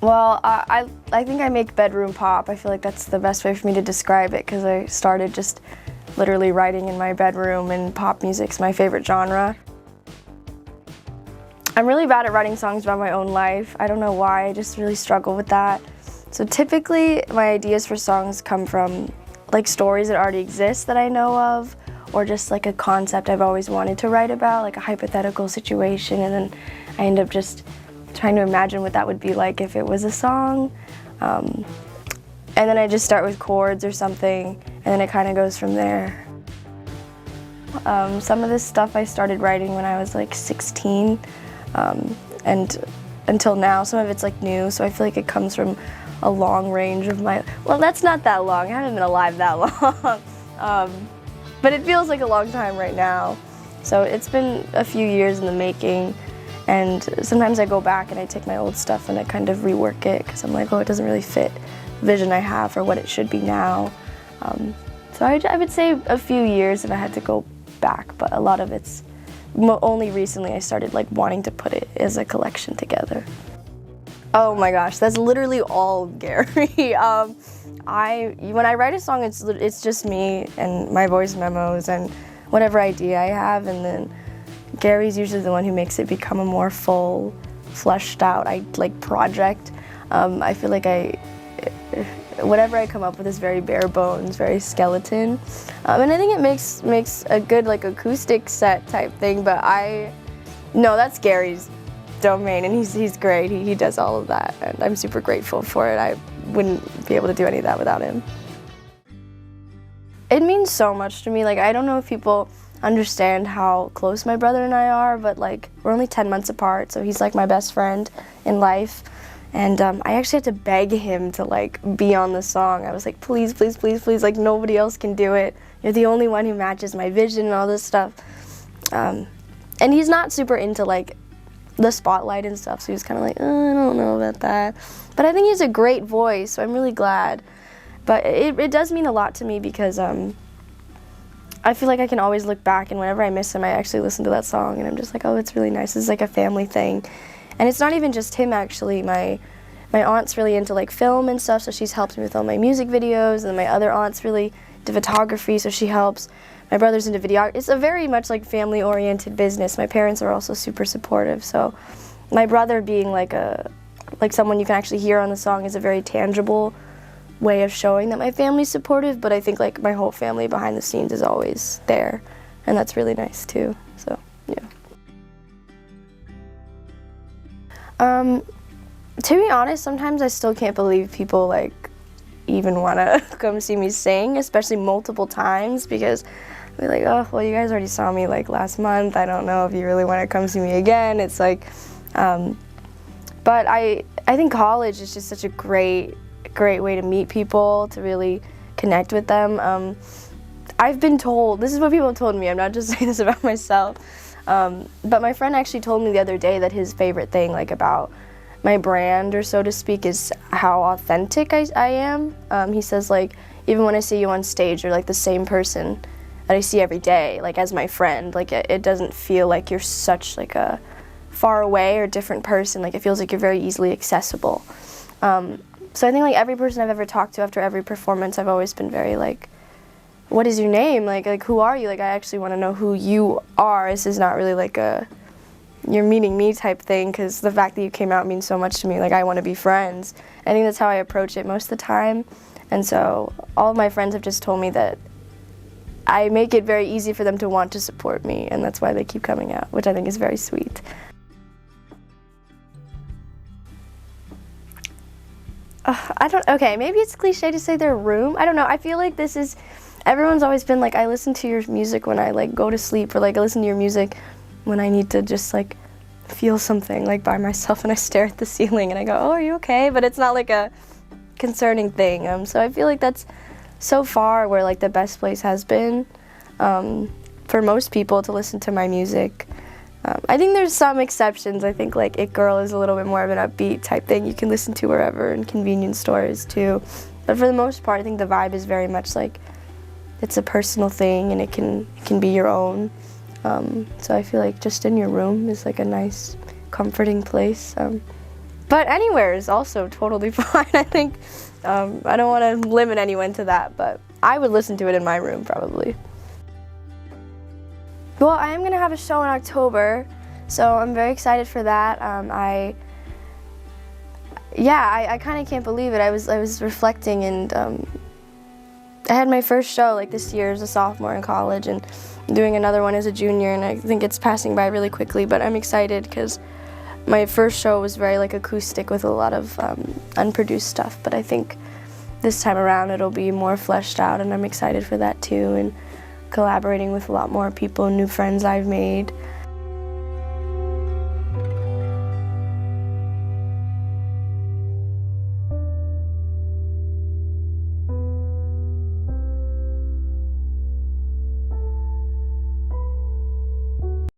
Well, I think I make bedroom pop. I feel like that's the best way for me to describe it, because I started just literally writing in my bedroom, and pop music's my favorite genre. I'm really bad at writing songs about my own life. I don't know why, I just really struggle with that. So typically my ideas for songs come from like stories that already exist that I know of, or just like a concept I've always wanted to write about, like a hypothetical situation, and then I end up just trying to imagine what that would be like if it was a song. And then I just start with chords or something, and then it kind of goes from there. Some of this stuff I started writing when I was like 16, and until now, some of it's like new, so I feel like it comes from a long range of my, well, that's not that long, I haven't been alive that long, but it feels like a long time right now. So it's been a few years in the making, and sometimes I go back and I take my old stuff and I kind of rework it, because I'm like, oh, it doesn't really fit the vision I have for what it should be now. So I would say a few years if I had to go back, but a lot of it's only recently I started like wanting to put it as a collection together. Oh my gosh, that's literally all Gary. When I write a song, it's just me and my voice memos and whatever idea I have, and then Gary's usually the one who makes it become a more full, fleshed out project. I feel like whatever I come up with is very bare bones, very skeleton, and I think it makes a good like acoustic set type thing. But no, that's Gary's domain, and he's great. He does all of that, and I'm super grateful for it. I wouldn't be able to do any of that without him. It means so much to me. Like, I don't know if people understand how close my brother and I are, but like we're only 10 months apart, so he's like my best friend in life. And I actually had to beg him to like be on the song. I was like, please, please, please, please, like nobody else can do it. You're the only one who matches my vision and all this stuff. And he's not super into like the spotlight and stuff, so he was kind of like, oh, I don't know about that. But I think he has a great voice, so I'm really glad. But it does mean a lot to me, because I feel like I can always look back, and whenever I miss him, I actually listen to that song, and I'm just like, oh, it's really nice. It's like a family thing. And it's not even just him, actually. My aunt's really into like film and stuff, so she's helped me with all my music videos, and my other aunt's really into photography, so she helps. My brother's into video. It's a very much like family-oriented business. My parents are also super supportive, so my brother being like someone you can actually hear on the song is a very tangible way of showing that my family's supportive, but I think like my whole family behind the scenes is always there, and that's really nice too, so yeah. To be honest, sometimes I still can't believe people like even want to come see me sing, especially multiple times, because they're like, oh, well, you guys already saw me like last month. I don't know if you really want to come see me again. It's like, but I think college is just such a great way to meet people, to really connect with them. I've been told, this is what people have told me, I'm not just saying this about myself, but my friend actually told me the other day that his favorite thing like about my brand, or so to speak, is how authentic I am. He says like, even when I see you on stage, you're like the same person that I see every day, like as my friend. Like it doesn't feel like you're such like a far away or different person. Like it feels like you're very easily accessible. So I think like every person I've ever talked to after every performance, I've always been very like, what is your name? Like who are you? Like I actually want to know who you are. This is not really like a you're meeting me type thing, because the fact that you came out means so much to me. Like I want to be friends. I think that's how I approach it most of the time. And so all of my friends have just told me that I make it very easy for them to want to support me, and that's why they keep coming out, which I think is very sweet. Okay, maybe it's cliche to say their room. I don't know, I feel like this is, everyone's always been like, I listen to your music when I like go to sleep, or like I listen to your music when I need to just like feel something like by myself, and I stare at the ceiling and I go, oh, are you okay? But it's not like a concerning thing. So I feel like that's so far where like the best place has been for most people to listen to my music. I think there's some exceptions. I think like It Girl is a little bit more of an upbeat type thing you can listen to wherever, and convenience stores too. But for the most part, I think the vibe is very much like it's a personal thing, and it can be your own. So I feel like just in your room is like a nice, comforting place. But anywhere is also totally fine, I think. I don't want to limit anyone to that, but I would listen to it in my room probably. Well, I am going to have a show in October, so I'm very excited for that. I kind of can't believe it. I was reflecting, and I had my first show like this year as a sophomore in college, and doing another one as a junior, and I think it's passing by really quickly, but I'm excited because my first show was very like acoustic with a lot of unproduced stuff, but I think this time around it'll be more fleshed out, and I'm excited for that too, and collaborating with a lot more people and new friends I've made.